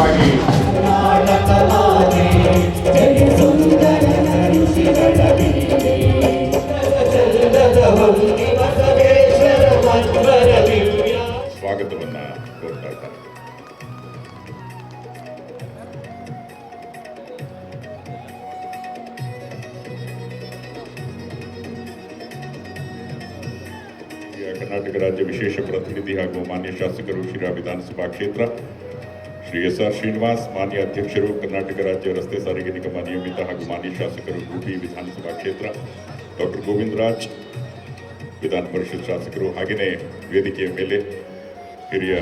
ವಿಶೇಷವಾಗಿ ಸ್ವಾಗತವನ್ನ ಕೋರ್ತಾ ಇದ್ದಾರೆ. ಕರ್ನಾಟಕ ರಾಜ್ಯ ವಿಶೇಷ ಪ್ರತಿನಿಧಿ ಹಾಗೂ ಮಾನ್ಯ ಶಾಸಕರು ಶಿರಾ ವಿಧಾನಸಭಾ ಕ್ಷೇತ್ರ ಶ್ರೀ ಎಸ್.ಆರ್. ಶ್ರೀನಿವಾಸ್, ಮಾನ್ಯ ಅಧ್ಯಕ್ಷರು ಕರ್ನಾಟಕ ರಾಜ್ಯ ರಸ್ತೆ ಸಾರಿಗೆ ನಿಗಮ ನಿಯಮಿತ ಹಾಗೂ ಮಾನ್ಯ ಶಾಸಕರು ಗುಬ್ಬಿ ವಿಧಾನಸಭಾ ಕ್ಷೇತ್ರ ಡಾಕ್ಟರ್ ಗೋವಿಂದರಾಜ್, ವಿಧಾನ ಪರಿಷತ್ ಶಾಸಕರು, ಹಾಗೆಯೇ ವೇದಿಕೆಯ ಮೇಲೆ ಹಿರಿಯ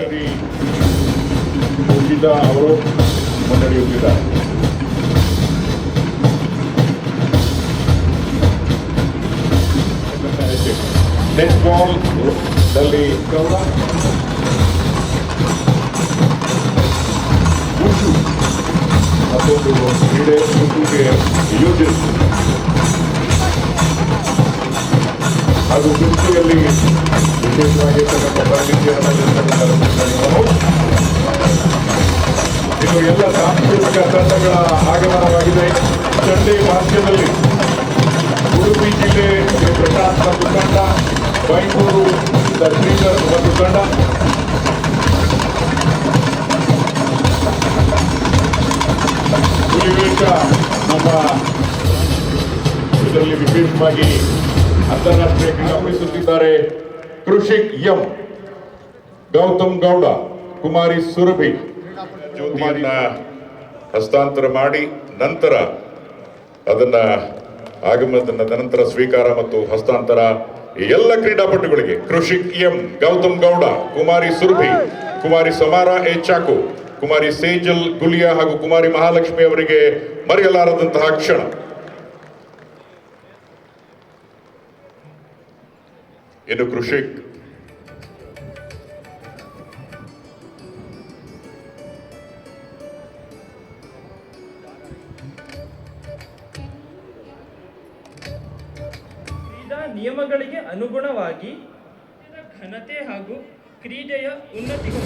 ಅವರು ಮುನ್ನಡೆಯುತ್ತಿದ್ದಾರೆ. ನೆಟ್ ಬಾಲ್ ದಲ್ಲಿ ಗೌಡ, ಉಷು ಮತ್ತೊಂದು ಕ್ರೀಡೆ ಉಷುಗೆ ಯೋಜಿಸಿ ಹಾಗೂ ಕುಸ್ತಿಯಲ್ಲಿ ವಿಶೇಷವಾಗಿ ಇನ್ನು ಎಲ್ಲ ಸಾಂಸ್ಕೃತಿಕ ತಂಡಗಳ ಆಗಮನವಾಗಿದೆ. ಚಂಡಿ ಭಾಷ್ಯದಲ್ಲಿ ಉಡುಪಿ ಜಿಲ್ಲೆ ಶ್ರೀ ಪ್ರಶಾಂತ್ ಮತ್ತು ತಂಡ, ಬೈಂದೂರು ಶ್ರೀಧರ್ ಮತ್ತು ತಂಡ, ಹುಲಿವೇಷ ನಮ್ಮ ಇದರಲ್ಲಿ ವಿಶೇಷವಾಗಿ ಅಂತಾರಾಷ್ಟ್ರೀಯ ಕ್ರೀಡಾಪಡಿಸುತ್ತಿದ್ದಾರೆ. ಕೃಷಿಕ್ ಎಂ, ಗೌತಮ್ ಗೌಡ, ಕುಮಾರಿ ಸುರಭಿ ಜ್ಯೋತಿಯನ್ನ ಹಸ್ತಾಂತರ ಮಾಡಿ ನಂತರ ಅದನ್ನ ಆಗಮನದ ನಂತರ ಸ್ವೀಕಾರ ಮತ್ತು ಹಸ್ತಾಂತರ ಎಲ್ಲ ಕ್ರೀಡಾಪಟುಗಳಿಗೆ Krishik M, Gautam Gowda, Kumari Surabhi, Kumari Samara A Chaku, Kumari Sejal Gulia ಹಾಗೂ ಕುಮಾರಿ ಮಹಾಲಕ್ಷ್ಮಿ ಅವರಿಗೆ ಮರೆಯಲಾರದಂತಹ ಕ್ಷಣ. ಇನ್ನು ಕೃಷಿಕ್ ನಿಯಮಗಳಿಗೆ ಅನುಗುಣವಾಗಿ ಘನತೆ ಹಾಗೂ ಕ್ರೀಡೆಯ ಉನ್ನತಿಗೆ